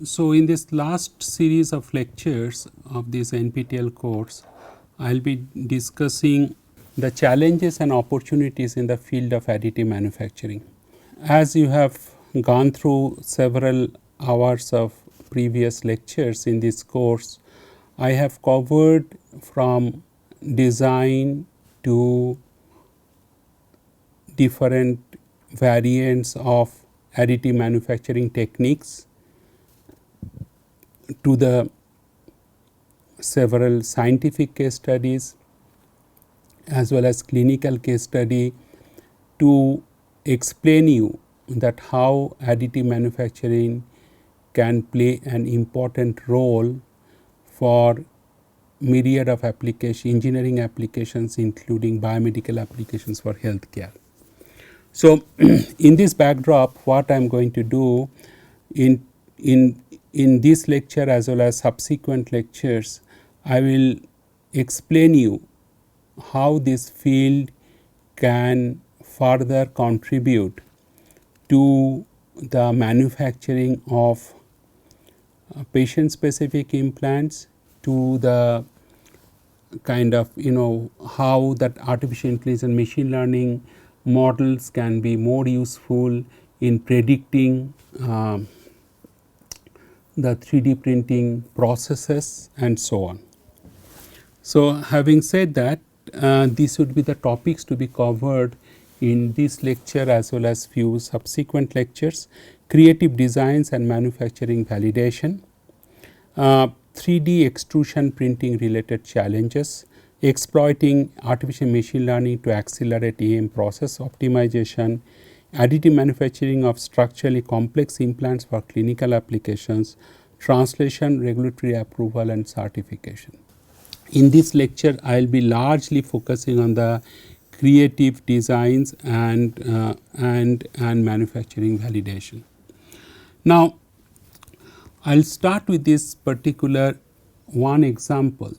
So, in this last series of lectures of this NPTEL course, I will be discussing the challenges and opportunities in the field of additive manufacturing. As you have gone through several hours of previous lectures in this course, I have covered from design to different variants of additive manufacturing techniques to the several scientific case studies as well as clinical case study to explain you that how additive manufacturing can play an important role for myriad of application, engineering applications including biomedical applications for healthcare. So, in this backdrop, what I am going to do in this lecture as well as subsequent lectures, I will explain you how this field can further contribute to the manufacturing of patient specific implants, to the kind of how that artificial intelligence and machine learning models can be more useful in predicting the 3D printing processes and so on. So, having said that, these would be the topics to be covered in this lecture as well as few subsequent lectures: creative designs and manufacturing validation, 3D extrusion printing related challenges, exploiting artificial machine learning to accelerate EM process optimization, additive manufacturing of structurally complex implants for clinical applications, translation, regulatory approval and certification. In this lecture, I will be largely focusing on the creative designs and manufacturing validation. Now, I will start with this particular one example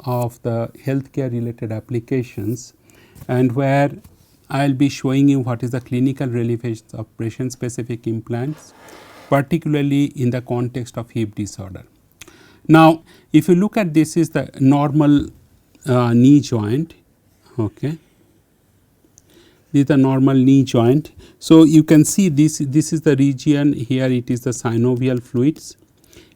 of the healthcare related applications, and where I will be showing you what is the clinical relevance of patient specific implants, particularly in the context of hip disorder. Now, if you look at this is the normal knee joint, okay. This is the normal knee joint. So, you can see this is the region here, it is the synovial fluids,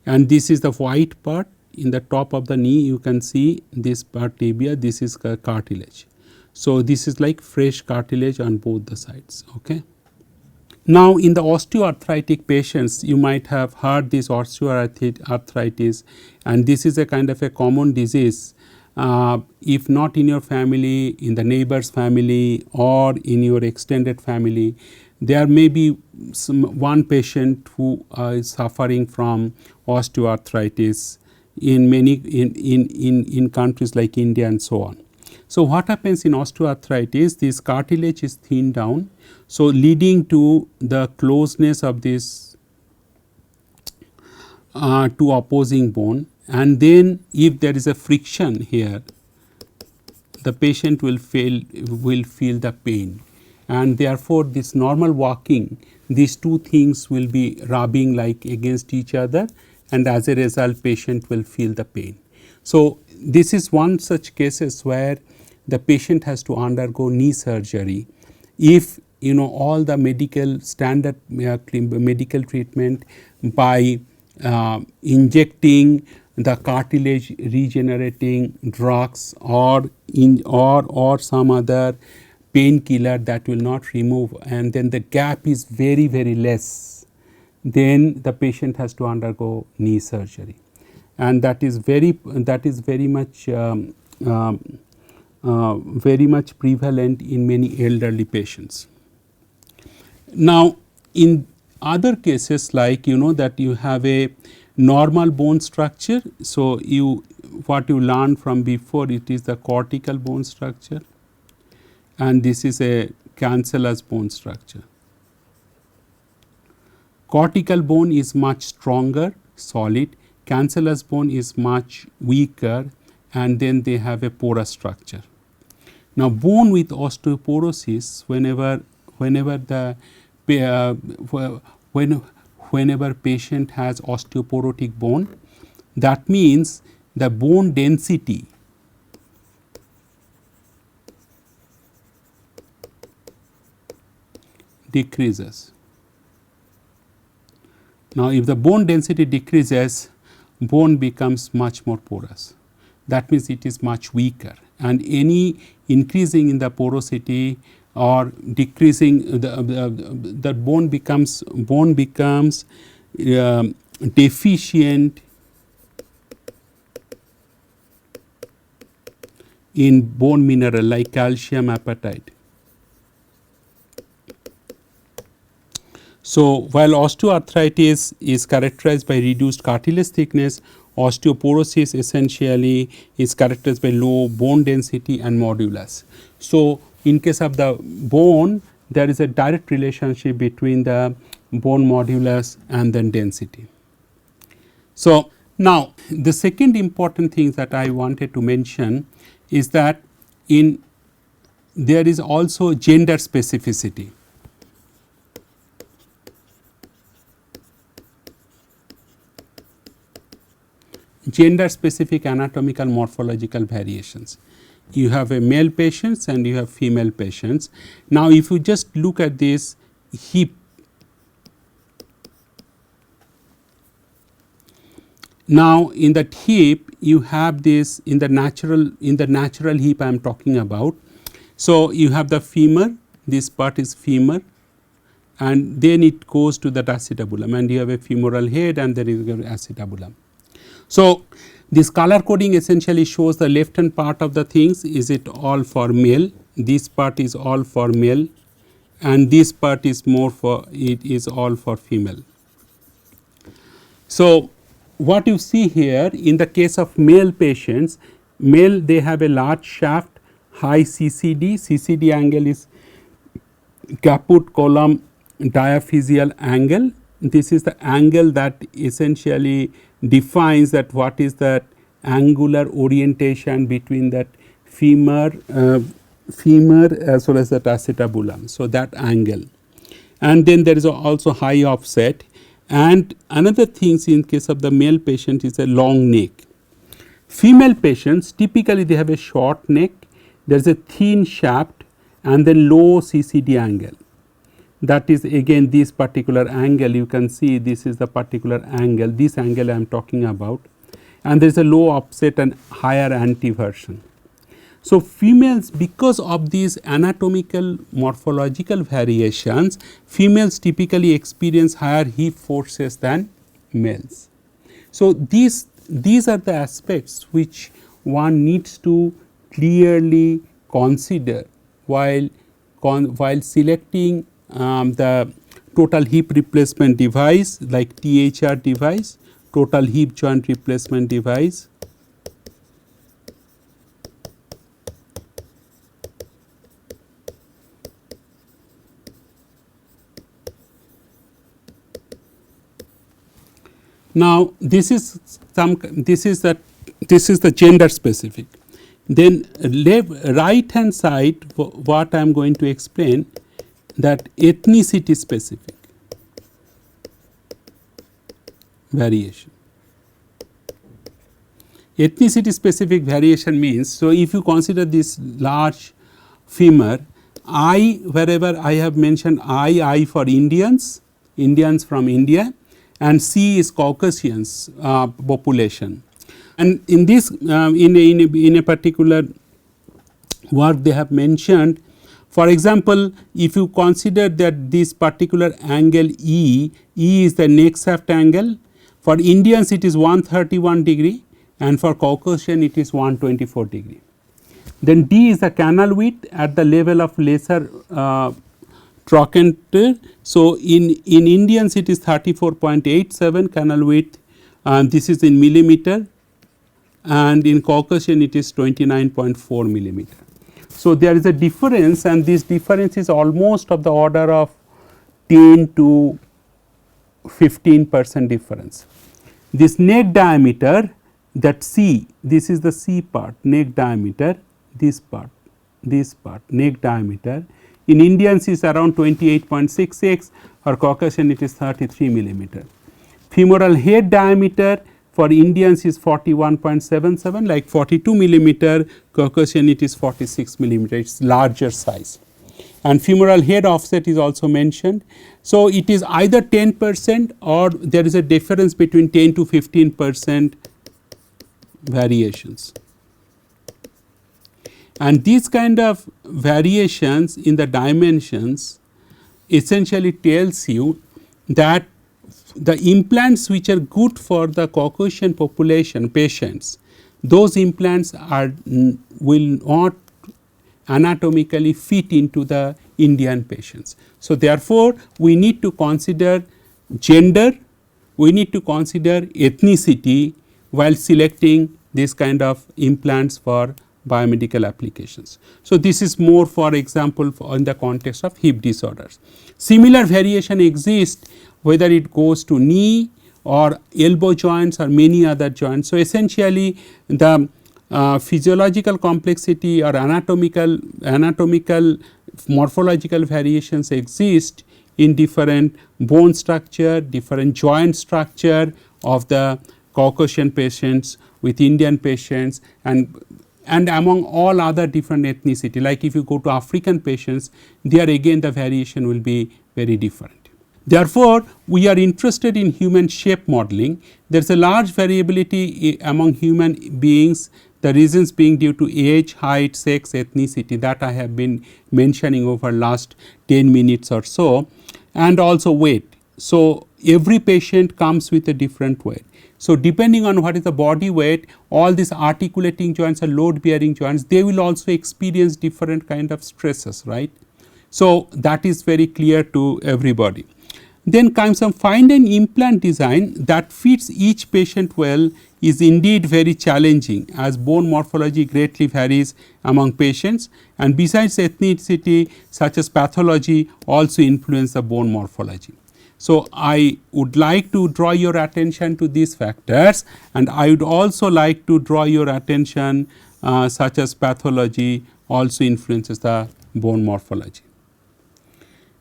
and this is the white part in the top of the knee. You can see this part tibia, this is cartilage. So, this is like fresh cartilage on both the sides. Okay. Now, in the osteoarthritic patients, you might have heard this osteoarthritis, and this is a kind of a common disease. If not in your family, in the neighbor's family or in your extended family, there may be one patient who is suffering from osteoarthritis in many in countries like India and so on. So, what happens in osteoarthritis, this cartilage is thinned down, so leading to the closeness of this to opposing bone, and then if there is a friction here, the patient will feel the pain, and therefore, this normal walking, these two things will be rubbing like against each other, and as a result patient will feel the pain. So, this is one such cases where the patient has to undergo knee surgery. If all the medical standard medical treatment by injecting the cartilage regenerating drugs or some other painkiller that will not remove, and then the gap is very less, then the patient has to undergo knee surgery, and that is very much prevalent in many elderly patients. Now, in other cases like that you have a normal bone structure. So, what you learned from before, it is the cortical bone structure, and this is a cancellous bone structure. Cortical bone is much stronger, solid, cancellous bone is much weaker, and then they have a porous structure. Now, bone with osteoporosis, whenever the whenever patient has osteoporotic bone. That means the bone density decreases. Now, if the bone density decreases, bone becomes much more porous. That means it is much weaker, and any increasing in the porosity or decreasing the bone becomes deficient in bone mineral like calcium, apatite. So, while osteoarthritis is characterized by reduced cartilage thickness, osteoporosis essentially is characterized by low bone density and modulus. So, in case of the bone, there is a direct relationship between the bone modulus and then density. So, now the second important thing that I wanted to mention is that there is also gender specificity. Gender specific anatomical morphological variations. You have a male patients and you have female patients. Now, if you just look at this hip, now in that hip you have this in the natural hip I am talking about. So, you have the femur, this part is femur, and then it goes to the acetabulum, and you have a femoral head and there is an acetabulum. So, this color coding essentially shows the left hand part of the things, is it all for male, this part is all for male, and this part is more for, it is all for female. So, what you see here in the case of male patients, male they have a large shaft, high CCD, CCD angle is caput column diaphyseal angle. This is the angle that essentially defines that what is that angular orientation between that femur as well as that acetabulum. So, that angle, and then there is also high offset, and another thing in case of the male patient is a long neck. Female patients typically they have a short neck, there is a thin shaft and then low CCD angle. That is again this particular angle, you can see this is the particular angle, this angle I am talking about, and there is a low offset and higher anteversion. So, females, because of these anatomical morphological variations, females typically experience higher hip forces than males. So, these are the aspects which one needs to clearly consider while selecting the total hip replacement device like THR device, total hip joint replacement device. Now, this is the gender specific. Then right hand side, what I am going to explain, that ethnicity specific variation. Ethnicity specific variation means, so if you consider this large femur, I, wherever I have mentioned I for Indians from India, and C is Caucasians population. And in this in a particular work they have mentioned, for example, if you consider that this particular angle E is the neck shaft angle, for Indians it is 131 degree and for Caucasian it is 124 degree. Then D is the canal width at the level of lesser trochanter. So, in Indians it is 34.87 canal width, and this is in millimeter, and in Caucasian it is 29.4 millimeter. So, there is a difference, and this difference is almost of the order of 10 to 15% difference. This neck diameter, that C, this is the C part, neck diameter, this part, neck diameter In Indians is around 28.66, or Caucasian it is 33 millimeter. Femoral head diameter for Indians is 41.77, like 42 millimeter, Caucasian it is 46 millimeter, it is larger size. And femoral head offset is also mentioned. So, it is either 10% or there is a difference between 10 to 15% variations. And these kind of variations in the dimensions essentially tells you that the implants which are good for the Caucasian population patients, those implants are will not anatomically fit into the Indian patients. So, therefore, we need to consider gender, we need to consider ethnicity while selecting this kind of implants for biomedical applications. So, this is more for example in the context of hip disorders. Similar variation exists whether it goes to knee or elbow joints or many other joints. So, essentially the physiological complexity or anatomical morphological variations exist in different bone structure, different joint structure of the Caucasian patients with Indian patients, and among all other different ethnicity. Like if you go to African patients, there again the variation will be very different. Therefore, we are interested in human shape modeling. There is a large variability among human beings, the reasons being due to age, height, sex, ethnicity that I have been mentioning over last 10 minutes or so, and also weight. So, every patient comes with a different weight. So, depending on what is the body weight, all these articulating joints or load bearing joints, they will also experience different kind of stresses, right. So, that is very clear to everybody. Then comes some find an implant design that fits each patient well is indeed very challenging, as bone morphology greatly varies among patients, and besides ethnicity such as pathology also influence the bone morphology. So, I would like to draw your attention to these factors, and I would also like to draw your attention such as pathology also influences the bone morphology.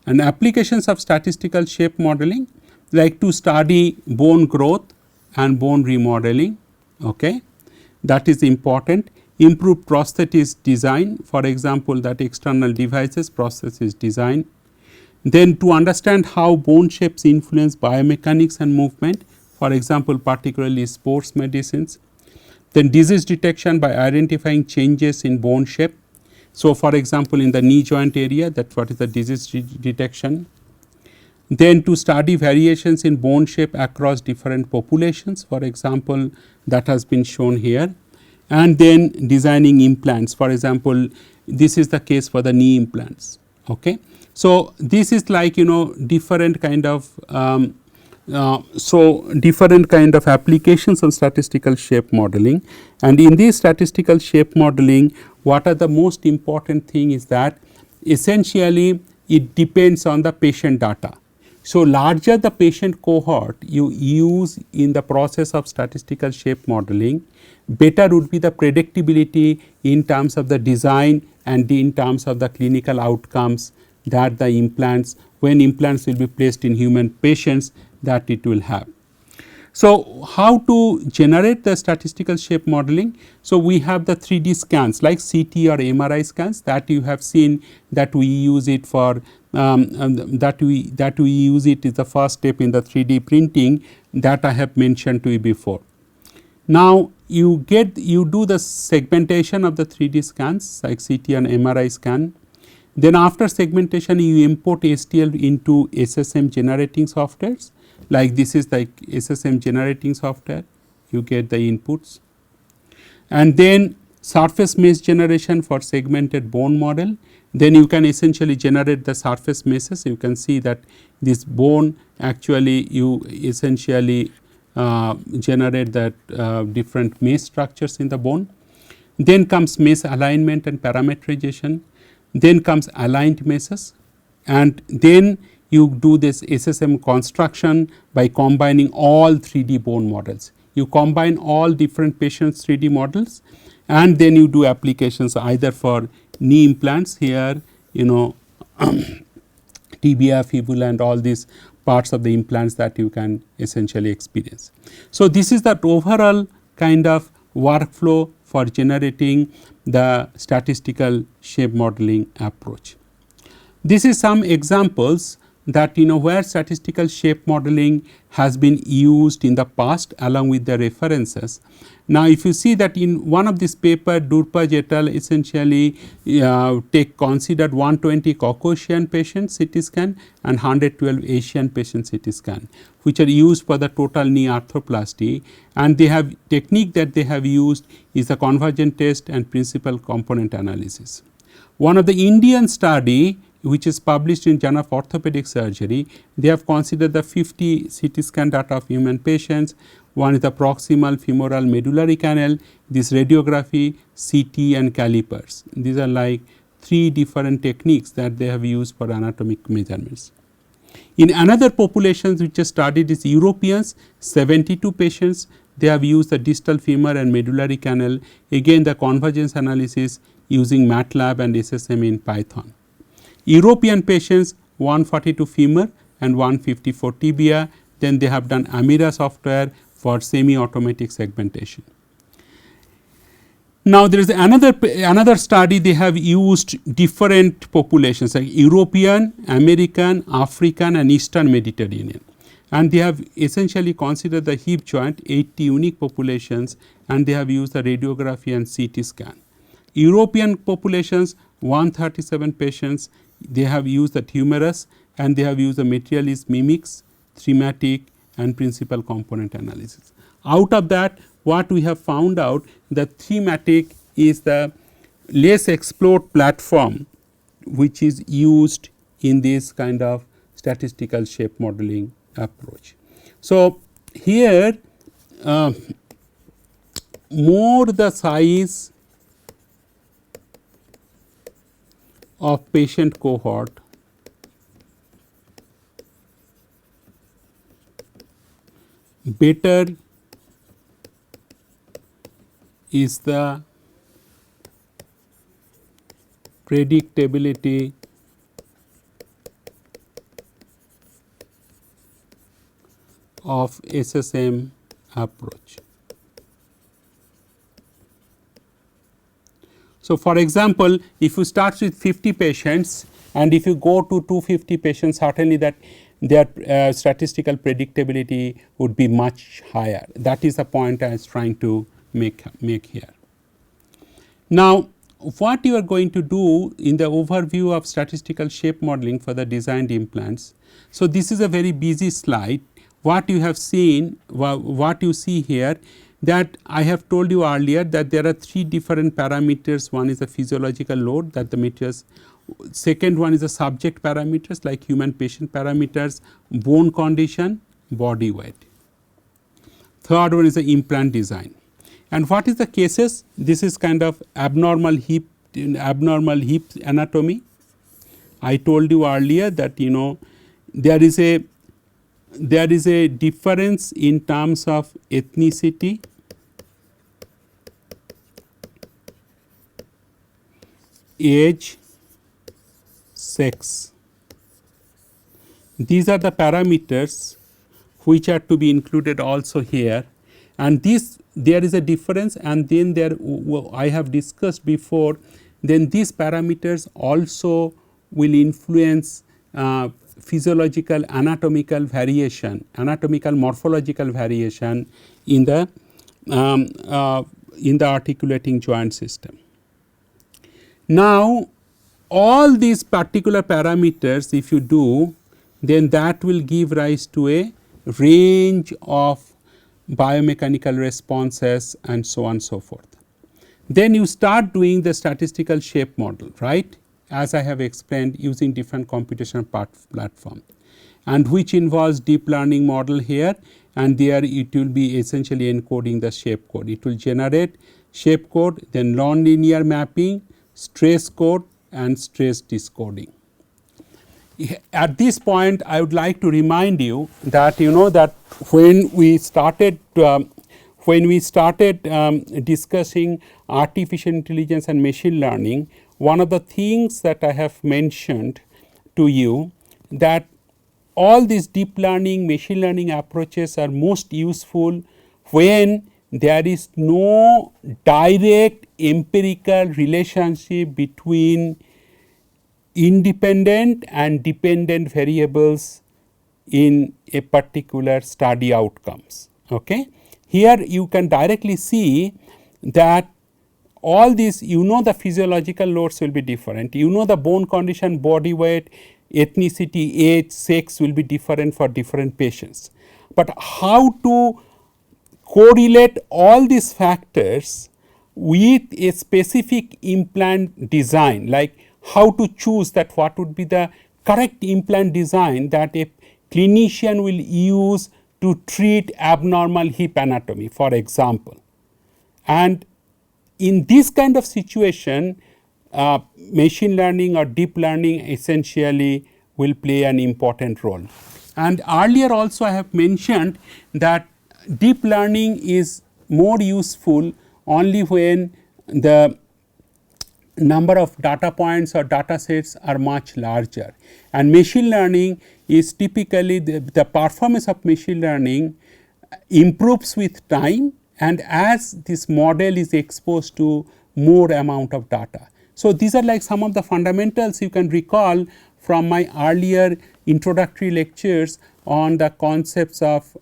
And applications of statistical shape modeling, like to study bone growth and bone remodeling, okay, that is important. Improve prosthesis design, for example, that external devices prosthesis design. Then to understand how bone shapes influence biomechanics and movement, for example, particularly sports medicines. Then disease detection by identifying changes in bone shape. So, for example, in the knee joint area, that what is the disease detection. Then to study variations in bone shape across different populations, for example, that has been shown here. And then designing implants, for example, this is the case for the knee implants. Okay. So, this is like different kind of different kind of applications of statistical shape modeling, and in this statistical shape modeling, what are the most important thing is that essentially it depends on the patient data. So, larger the patient cohort you use in the process of statistical shape modeling, better would be the predictability in terms of the design and in terms of the clinical outcomes that the implants, when implants will be placed in human patients, that it will have. So, how to generate the statistical shape modeling? So, we have the 3D scans like CT or MRI scans that you have seen that we use it for that we use it is the first step in the 3D printing that I have mentioned to you before. Now, you do the segmentation of the 3D scans like CT and MRI scan. Then after segmentation, you import STL into SSM generating softwares, like this is like SSM generating software, you get the inputs. And then surface mesh generation for segmented bone model, then you can essentially generate the surface meshes. You can see that this bone actually you essentially generate that different mesh structures in the bone. Then comes mesh alignment and parametrization. Then comes aligned meshes, and then you do this SSM construction by combining all 3D bone models. You combine all different patients 3D models, and then you do applications either for knee implants here, tibia, fibula, and all these parts of the implants that you can essentially experience. So, this is the overall kind of workflow for generating the statistical shape modeling approach. This is some examples that where statistical shape modeling has been used in the past along with the references. Now, if you see that in one of this paper, Durpaj et al. Essentially considered 120 Caucasian patient CT scan and 112 Asian patient CT scan, which are used for the total knee arthroplasty, and they have technique that they have used is the convergent test and principal component analysis. One of the Indian study which is published in Journal of Orthopedic Surgery, they have considered the 50 CT scan data of human patients. One is the proximal femoral medullary canal, this radiography, CT and calipers. These are like 3 different techniques that they have used for anatomic measurements. In another populations which is studied is Europeans, 72 patients, they have used the distal femur and medullary canal, again the convergence analysis using MATLAB and SSM in Python. European patients 142 femur and 154 tibia, then they have done AMIRA software for semi-automatic segmentation. Now, there is another study, they have used different populations like European, American, African and Eastern Mediterranean, and they have essentially considered the hip joint 80 unique populations, and they have used the radiography and CT scan. European populations 137 patients, they have used the humerus and they have used the materialis mimics, thematic and principal component analysis. Out of that, what we have found out that thematic is the less explored platform which is used in this kind of statistical shape modeling approach. So, here more the size of patient cohort, better is the predictability of SSM approach. So, for example, if you start with 50 patients and if you go to 250 patients, certainly that their statistical predictability would be much higher. That is the point I was trying to make here. Now, what you are going to do in the overview of statistical shape modeling for the designed implants. So, this is a very busy slide. What you have seen, what you see here, that I have told you earlier that there are 3 different parameters. One is the physiological load that the materials, second one is the subject parameters like human patient parameters, bone condition, body weight. Third one is the implant design. And what is the cases? This is kind of abnormal hip anatomy. I told you earlier that there is a difference in terms of ethnicity, age, sex. These are the parameters which are to be included also here, and there is a difference, and then I have discussed before, then these parameters also will influence physiological anatomical variation, anatomical morphological variation in the articulating joint system. Now, all these particular parameters if you do, then that will give rise to a range of biomechanical responses and so on and so forth. Then you start doing the statistical shape model, right, as I have explained, using different computational platform, and which involves deep learning model here, and there it will be essentially encoding the shape code. It will generate shape code, then nonlinear mapping, stress code and stress discoding. At this point, I would like to remind you that that when we started discussing artificial intelligence and machine learning, one of the things that I have mentioned to you that all these deep learning, machine learning approaches are most useful when there is no direct empirical relationship between independent and dependent variables in a particular study outcomes. Okay. Here you can directly see that all these, you know, the physiological loads will be different, you know, the bone condition, body weight, ethnicity, age, sex will be different for different patients. But how to correlate all these factors with a specific implant design, like how to choose that what would be the correct implant design that a clinician will use to treat abnormal hip anatomy, for example. And in this kind of situation, machine learning or deep learning essentially will play an important role. And earlier also I have mentioned that deep learning is more useful only when the number of data points or data sets are much larger, and machine learning is typically the performance of machine learning improves with time and as this model is exposed to more amount of data. So, these are like some of the fundamentals you can recall from my earlier introductory lectures on the concepts of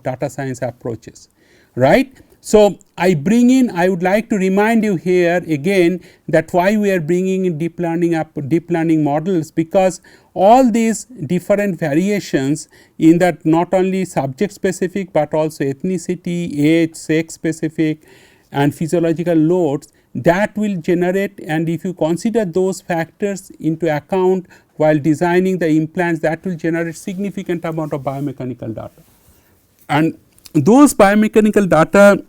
data science approaches, right. So, I would like to remind you here again that why we are bringing in deep learning models, because all these different variations in that not only subject specific, but also ethnicity, age, sex specific and physiological loads that will generate, and if you consider those factors into account while designing the implants, that will generate significant amount of biomechanical data. And those biomechanical data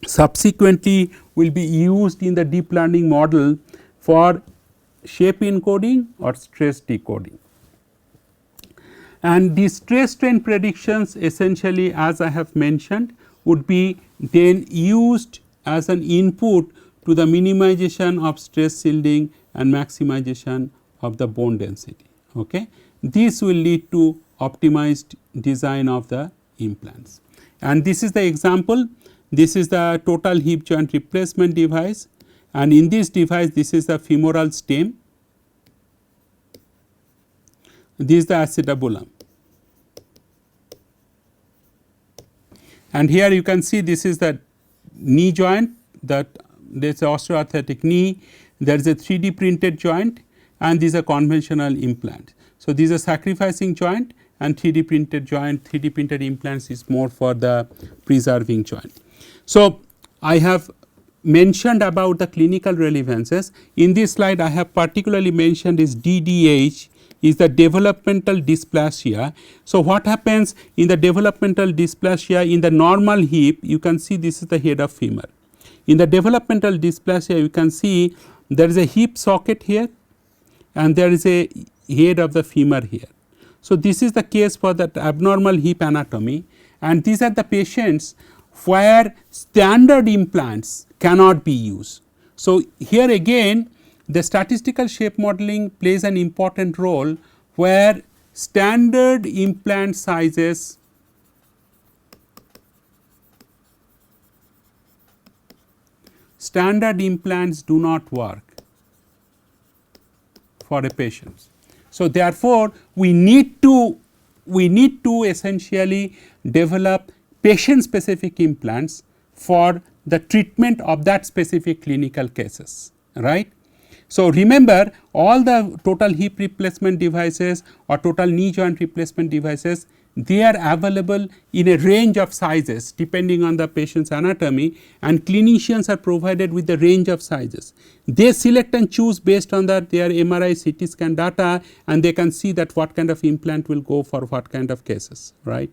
subsequently will be used in the deep learning model for shape encoding or stress decoding. And the stress strain predictions essentially, as I have mentioned, would be then used as an input to the minimization of stress shielding and maximization of the bone density. Okay. This will lead to optimized design of the implants. And this is the example. This is the total hip joint replacement device, and in this device this is the femoral stem, this is the acetabulum, and here you can see this is the knee joint, that there is osteoarthritic knee, there is a 3D printed joint, and these are conventional implants. So, these are sacrificing joint and 3D printed joint, 3D printed implants is more for the preserving joint. So, I have mentioned about the clinical relevances. In this slide I have particularly mentioned is DDH is the developmental dysplasia. So, what happens in the developmental dysplasia in the normal hip, you can see this is the head of femur. In the developmental dysplasia you can see there is a hip socket here and there is a head of the femur here. So, this is the case for that abnormal hip anatomy, and these are the patients where standard implants cannot be used. So, here again the statistical shape modeling plays an important role, where standard implant sizes do not work for a patient. So, therefore, we need to essentially develop patient specific implants for the treatment of that specific clinical cases, right. So, remember all the total hip replacement devices or total knee joint replacement devices, they are available in a range of sizes depending on the patient's anatomy, and clinicians are provided with the range of sizes. They select and choose based on that their MRI, CT scan data, and they can see that what kind of implant will go for what kind of cases, right.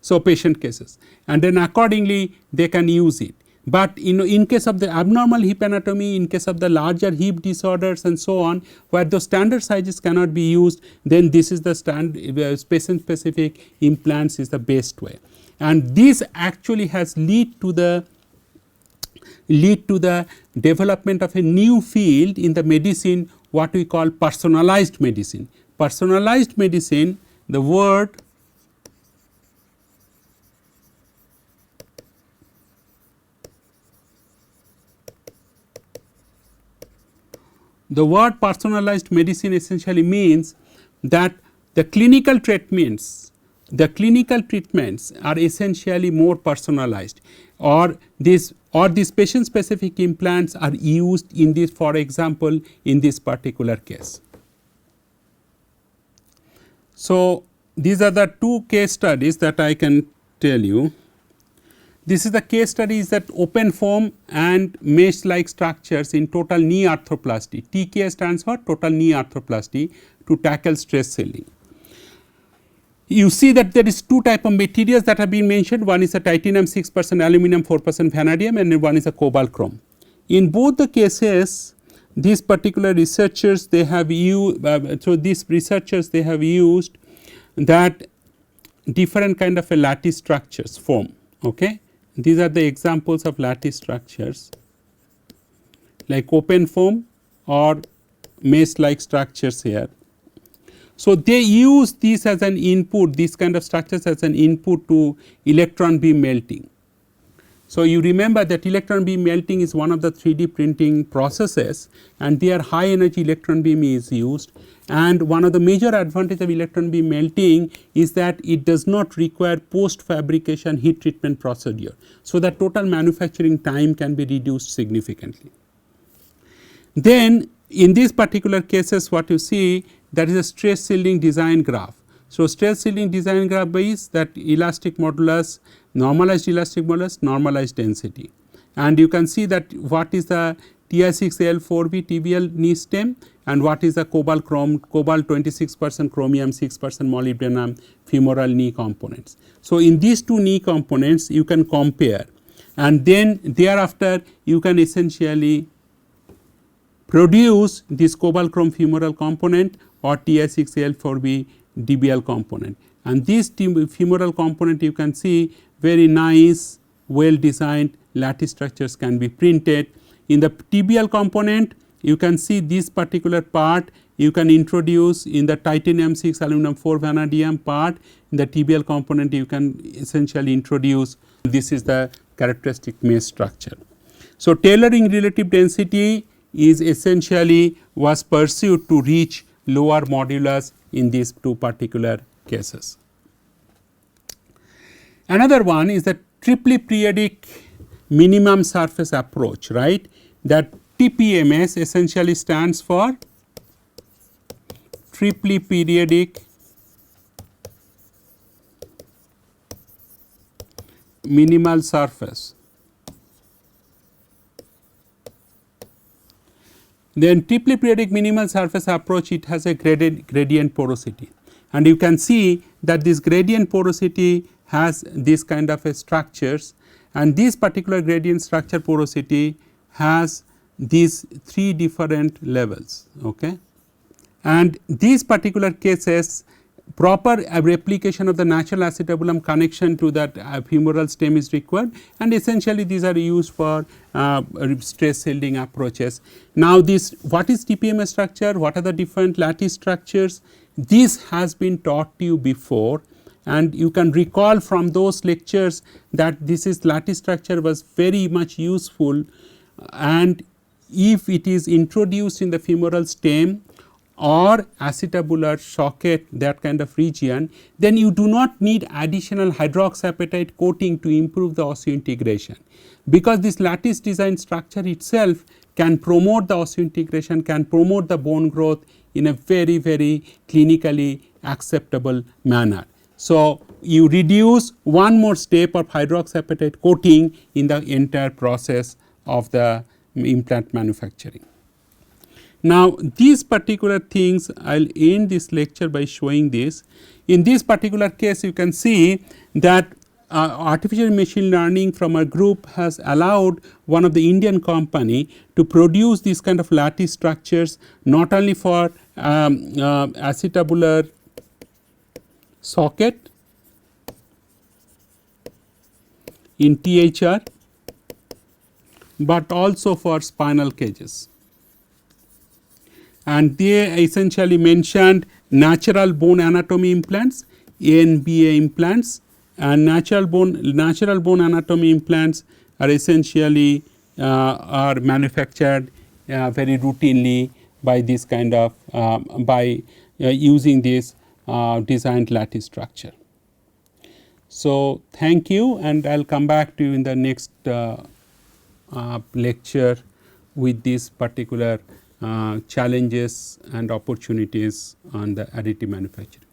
So, patient cases, and then accordingly they can use it. But in case of the abnormal hip anatomy, in case of the larger hip disorders and so on, where those standard sizes cannot be used, then this is the patient specific implants is the best way. And this actually has lead to the development of a new field in the medicine, what we call personalized medicine. Personalized medicine, the word personalized medicine essentially means that the clinical treatments are essentially more personalized, or these patient specific implants are used in this, for example, in this particular case. So, these are the two case studies that I can tell you. This is the case study is that open foam and mesh like structures in total knee arthroplasty. TKA stands for total knee arthroplasty to tackle stress selling. You see that there is two type of materials that have been mentioned. One is a titanium 6%, aluminum 4% vanadium, and one is a cobalt chrome. In both the cases, these particular researchers they have used they have used that different kind of a lattice structures foam. Okay, these are the examples of lattice structures like open foam or mesh like structures here. So, they use this as an input, these kind of structures as an input to electron beam melting. So, you remember that electron beam melting is one of the 3D printing processes, and there high energy electron beam is used, and one of the major advantage of electron beam melting is that it does not require post fabrication heat treatment procedure. So, the total manufacturing time can be reduced significantly. Then in these particular cases what you see, that is a stress shielding design graph. So, stress shielding design graph is that elastic modulus, normalized elastic modulus, normalized density, and you can see that what is the Ti6Al4b tibial knee stem and what is the cobalt 26%, chromium 6%, molybdenum femoral knee components. So, in these two knee components you can compare, and then thereafter you can essentially produce this cobalt chrome femoral component or Ti6Al4b DBL component, and this femoral component you can see very nice well designed lattice structures can be printed. In the TBL component you can see this particular part you can introduce in the titanium 6 aluminum 4 vanadium part. In the TBL component you can essentially introduce, this is the characteristic mesh structure. So, tailoring relative density is essentially was pursued to reach lower modulus in these two particular cases. Another one is the triply periodic minimum surface approach, right, that TPMS essentially stands for triply periodic minimal surface. Then triply periodic minimal surface approach, it has a gradient porosity, and you can see that this gradient porosity has this kind of a structures, and this particular gradient structure porosity has these three different levels. Okay. And these particular cases proper replication of the natural acetabulum connection to that femoral stem is required, and essentially these are used for stress shielding approaches. Now, this what is TPMS structure, what are the different lattice structures, this has been taught to you before, and you can recall from those lectures that this is lattice structure was very much useful, and if it is introduced in the femoral stem or acetabular socket, that kind of region, then you do not need additional hydroxyapatite coating to improve the osseointegration, because this lattice design structure itself can promote the osseointegration, can promote the bone growth in a very clinically acceptable manner. So, you reduce one more step of hydroxyapatite coating in the entire process of the implant manufacturing. Now, these particular things I will end this lecture by showing this. In this particular case you can see that artificial machine learning from a group has allowed one of the Indian company to produce these kind of lattice structures not only for acetabular socket in THR, but also for spinal cages. and they essentially mentioned natural bone anatomy implants, NBA implants, and natural bone anatomy implants are essentially are manufactured very routinely by this kind of by using this designed lattice structure. So, thank you, and I will come back to you in the next lecture with these particular challenges and opportunities on the additive manufacturing.